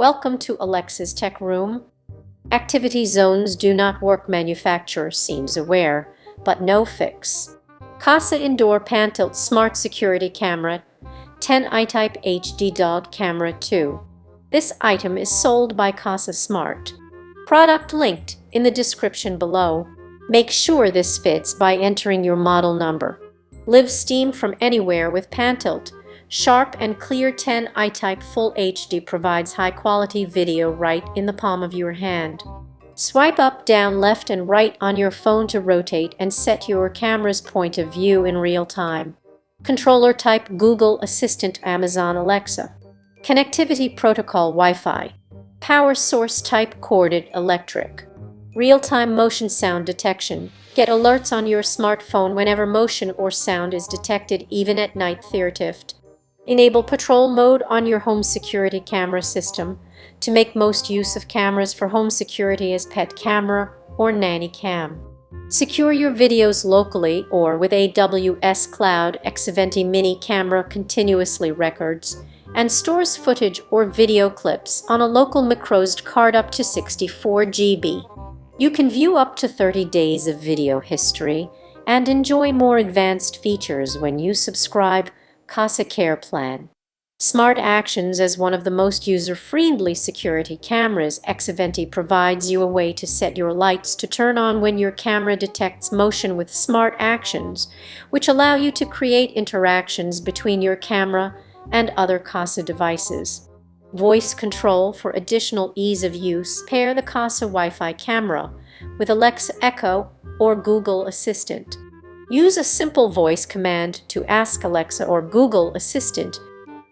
Welcome to Alexa's Tech Room. Activity zones do not work, manufacturer seems aware, but no fix. Kasa Indoor Pan-Tilt Smart Security Camera 10i Type HD Dog Camera 2. This item is sold by Kasa Smart. Product linked in the description below. Make sure this fits by entering your model number. Live steam from anywhere with Pan-Tilt. Sharp and clear 10i Type Full HD provides high-quality video right in the palm of your hand. Swipe up, down, left, and right on your phone to rotate and set your camera's point of view in real time. Controller type Google Assistant, Amazon Alexa. Connectivity protocol Wi-Fi. Power source type corded electric. Real-time motion sound detection. Get alerts on your smartphone whenever motion or sound is detected, even at night. Thirtift. Enable patrol mode on your home security camera system to make most use of cameras for home security as pet camera or nanny cam. Secure your videos locally or with AWS Cloud. Xaventi Mini Camera continuously records and stores footage or video clips on a local microSD card up to 64 GB. You can view up to 30 days of video history and enjoy more advanced features when you subscribe Kasa Care Plan. Smart Actions. As one of the most user-friendly security cameras, Xaventi provides you a way to set your lights to turn on when your camera detects motion with Smart Actions, which allow you to create interactions between your camera and other Kasa devices. Voice control. For additional ease of use, pair the Kasa Wi-Fi camera with Alexa Echo or Google Assistant. Use a simple voice command to ask Alexa or Google Assistant.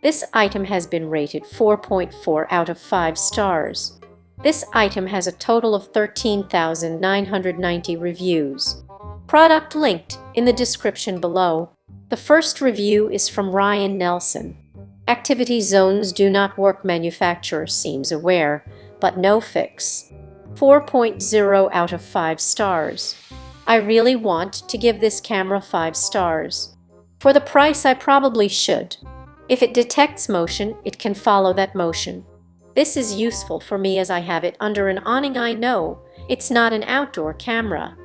This item has been rated 4.4 out of 5 stars. This item has a total of 13,990 reviews. Product linked in the description below. The first review is from Ryan Nelson. Activity zones do not work, manufacturer seems aware, but no fix. 4.0 out of 5 stars. I really want to give this camera 5 stars. For the price, I probably should. If it detects motion, it can follow that motion. This is useful for me as I have it under an awning. I know it's not an outdoor camera,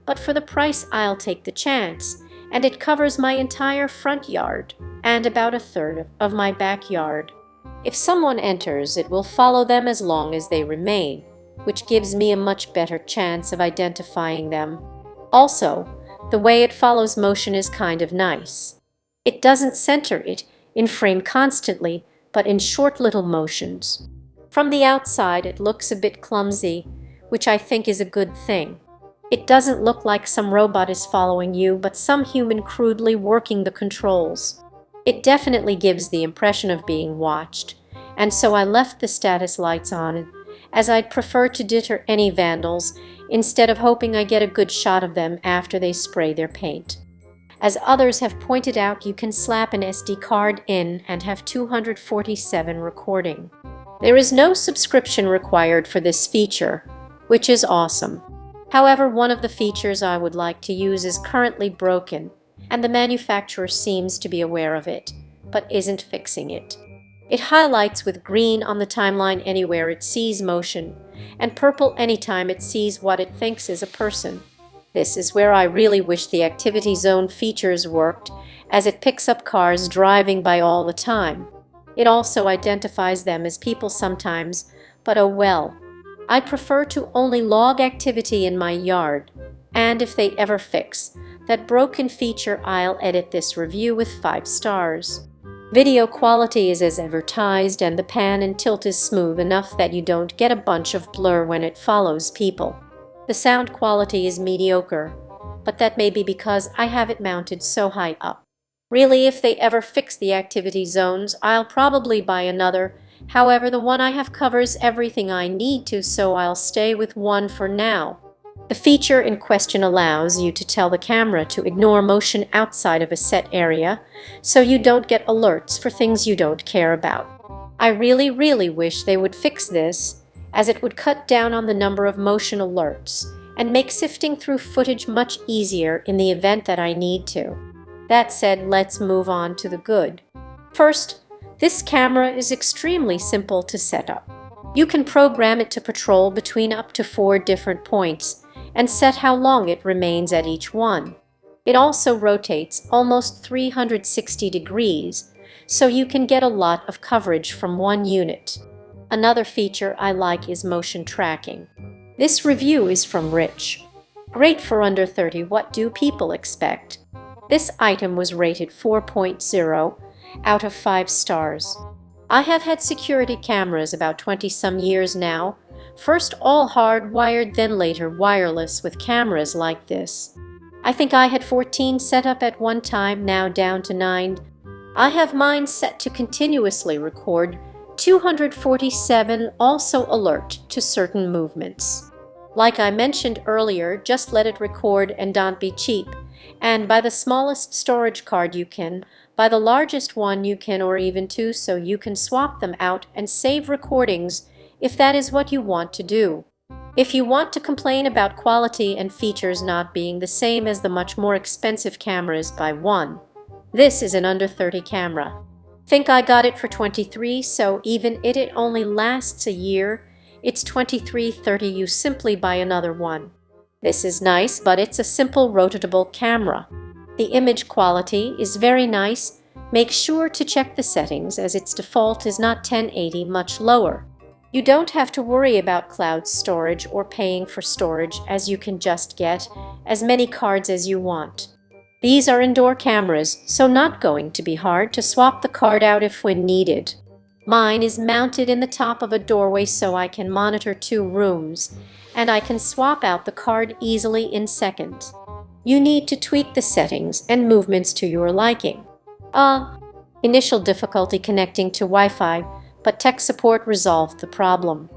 but for the price I'll take the chance, and it covers my entire front yard and about a third of my backyard. If someone enters, it will follow them as long as they remain, which gives me a much better chance of identifying them. Also, the way it follows motion is kind of nice. It doesn't center it in frame constantly, but in short little motions. From the outside, it looks a bit clumsy, which I think is a good thing. It doesn't look like some robot is following you, but some human crudely working the controls. It definitely gives the impression of being watched, and so I left the status lights on, as I'd prefer to deter any vandals instead of hoping I get a good shot of them after they spray their paint. As others have pointed out, you can slap an SD card in and have 247 recording. There is no subscription required for this feature, which is awesome. However, one of the features I would like to use is currently broken, and the manufacturer seems to be aware of it, but isn't fixing it. It highlights with green on the timeline anywhere it sees motion, and purple anytime it sees what it thinks is a person. This is where I really wish the activity zone features worked, as it picks up cars driving by all the time. It also identifies them as people sometimes, but oh well. I prefer to only log activity in my yard, and if they ever fix that broken feature, I'll edit this review with 5 stars. Video quality is as advertised, and the pan and tilt is smooth enough that you don't get a bunch of blur when it follows people. The sound quality is mediocre, but that may be because I have it mounted so high up. Really, if they ever fix the activity zones, I'll probably buy another. However, the one I have covers everything I need to, so I'll stay with one for now. The feature in question allows you to tell the camera to ignore motion outside of a set area, so you don't get alerts for things you don't care about. I really wish they would fix this, as it would cut down on the number of motion alerts and make sifting through footage much easier in the event that I need to. That said, let's move on to the good. First, this camera is extremely simple to set up. You can program it to patrol between up to 4 different points and set how long it remains at each one. It also rotates almost 360 degrees, so you can get a lot of coverage from one unit. Another feature I like is motion tracking. This review is from Rich. Great for under 30. What do people expect? This item was rated 4.0 out of 5 stars. I have had security cameras about 20-some years now, first all hardwired, then later wireless with cameras like this. I think I had 14 set up at one time, now down to 9. I have mine set to continuously record 247, also alert to certain movements. Like I mentioned earlier, just let it record and don't be cheap. And buy the smallest storage card you can, buy the largest one you can, or even 2, so you can swap them out and save recordings if that is what you want to do. If you want to complain about quality and features not being the same as the much more expensive cameras, buy one. This is an under 30 camera. Think I got it for 23, so even if it only lasts a year, it's 23.30. You simply buy another one. This is nice, but it's a simple rotatable camera. The image quality is very nice. Make sure to check the settings, as its default is not 1080, much lower. You don't have to worry about cloud storage or paying for storage, as you can just get as many cards as you want. These are indoor cameras, so not going to be hard to swap the card out if when needed. Mine is mounted in the top of a doorway, so I can monitor 2 rooms, and I can swap out the card easily in seconds. You need to tweak the settings and movements to your liking. Initial difficulty connecting to Wi-Fi, but tech support resolved the problem.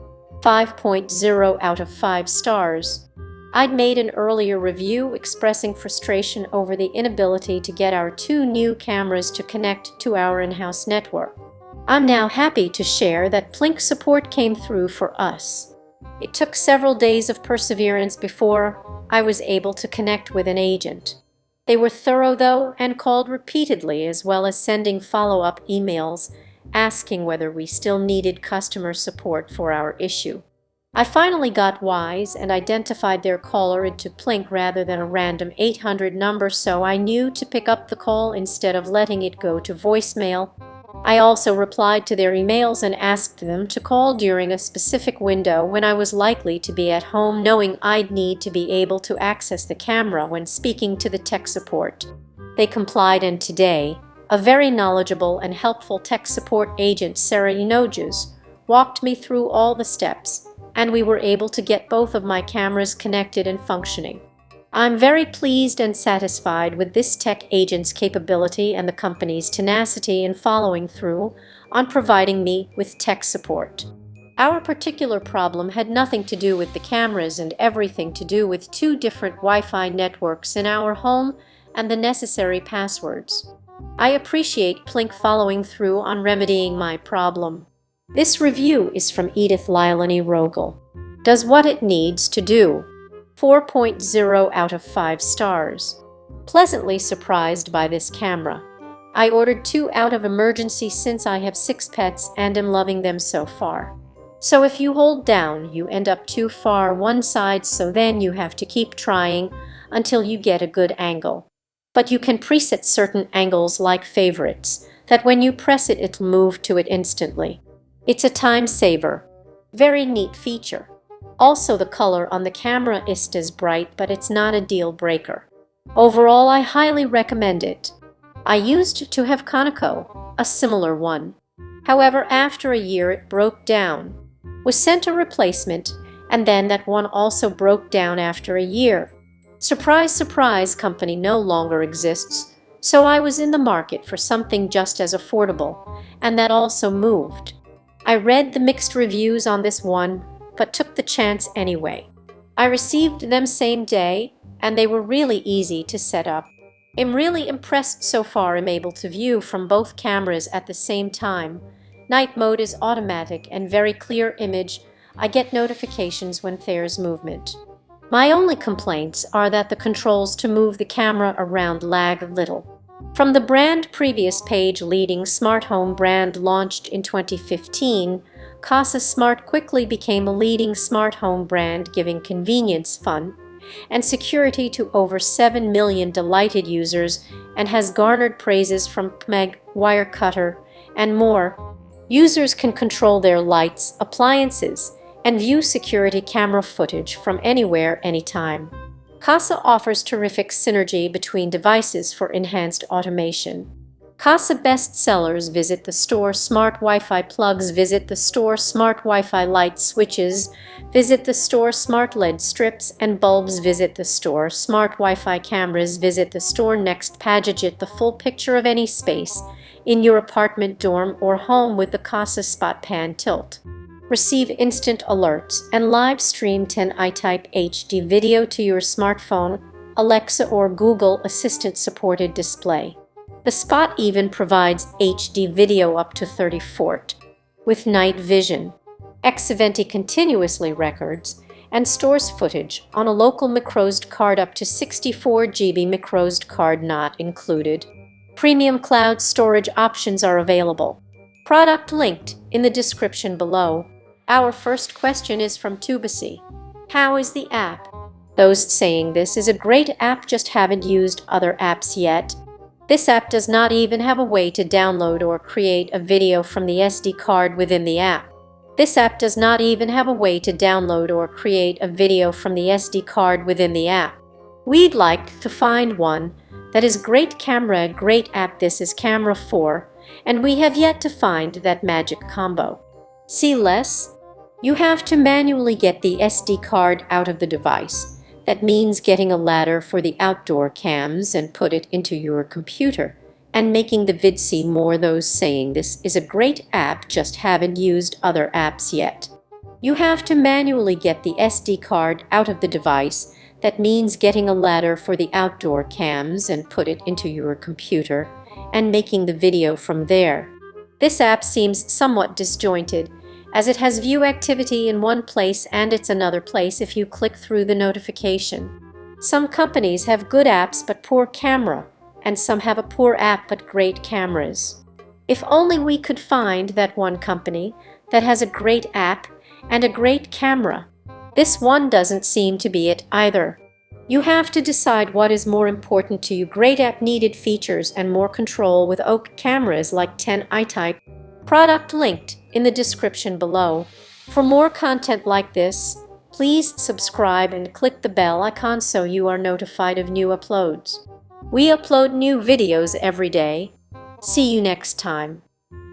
5.0 out of 5 stars. I'd made an earlier review expressing frustration over the inability to get our 2 new cameras to connect to our in-house network. I'm now happy to share that Plink support came through for us. It took several days of perseverance before I was able to connect with an agent. They were thorough though, and called repeatedly, as well as sending follow-up emails asking whether we still needed customer support for our issue. I finally got wise and identified their caller into Plink rather than a random 800 number, so I knew to pick up the call instead of letting it go to voicemail. I also replied to their emails and asked them to call during a specific window when I was likely to be at home, knowing I'd need to be able to access the camera when speaking to the tech support. They complied, and today, a very knowledgeable and helpful tech support agent, Sarah Inoges, walked me through all the steps, and we were able to get both of my cameras connected and functioning. I'm very pleased and satisfied with this tech agent's capability and the company's tenacity in following through on providing me with tech support. Our particular problem had nothing to do with the cameras and everything to do with 2 different Wi-Fi networks in our home and the necessary passwords. I appreciate Plink following through on remedying my problem. This review is from Edith Lilani Rogel. Does what it needs to do. 4.0 out of 5 stars. Pleasantly surprised by this camera. I ordered 2 out of emergency since I have 6 pets and am loving them so far. So if you hold down, you end up too far one side, so then you have to keep trying until you get a good angle. But you can preset certain angles like favorites, that when you press it, it'll move to it instantly. It's a time saver. Very neat feature. Also, the color on the camera is bright, but it's not a deal breaker. Overall, I highly recommend it. I used to have Conoco, a similar one. However, after a year it broke down. Was sent a replacement, and then that one also broke down after a year. Surprise, surprise, company no longer exists, so I was in the market for something just as affordable, and that also moved. I read the mixed reviews on this one, but took the chance anyway. I received them same day, and they were really easy to set up. I'm really impressed so far. I'm able to view from both cameras at the same time. Night mode is automatic and very clear image. I get notifications when there's movement. My only complaints are that the controls to move the camera around lag a little. From the brand previous page, leading smart home brand launched in 2015, Kasa Smart quickly became a leading smart home brand, giving convenience, fun, and security to over 7 million delighted users, and has garnered praises from PMEG, Wirecutter, and more. Users can control their lights, appliances, and view security camera footage from anywhere, anytime. Kasa offers terrific synergy between devices for enhanced automation. Kasa best sellers: visit the store smart Wi-Fi plugs, visit the store smart Wi-Fi light switches, visit the store smart LED strips and bulbs, visit the store smart Wi-Fi cameras, visit the store next Gadget, the full picture of any space in your apartment, dorm, or home with the Kasa Spot Pan Tilt. Receive instant alerts and live stream 1080 type HD video to your smartphone, Alexa, or Google Assistant supported display. The Spot even provides HD video up to 30/4 with night vision. Xaventi continuously records and stores footage on a local microSD card up to 64 GB microSD card not included. Premium cloud storage options are available. Product linked in the description below. Our first question is from Tubasi. How is the app? Those saying this is a great app just haven't used other apps yet. This app does not even have a way to download or create a video from the SD card within the app. This app does not even have a way to download or create a video from the SD card within the app. We'd like to find one that is great camera, great app. This is Camera 4, and we have yet to find that magic combo. See less? You have to manually get the SD card out of the device. That means getting a ladder for the outdoor cams and put it into your computer and making the vid see more. Those saying this is a great app just haven't used other apps yet. You have to manually get the SD card out of the device. That means getting a ladder for the outdoor cams and put it into your computer and making the video from there. This app seems somewhat disjointed, as it has view activity in one place and it's another place if you click through the notification. Some companies have good apps but poor camera, and some have a poor app but great cameras. If only we could find that one company that has a great app and a great camera. This one doesn't seem to be it either. You have to decide what is more important to you. Great app, needed features and more control with OK cameras like 1080 type. Product linked in the description below. For more content like this, please subscribe and click the bell icon so you are notified of new uploads. We upload new videos every day. See you next time.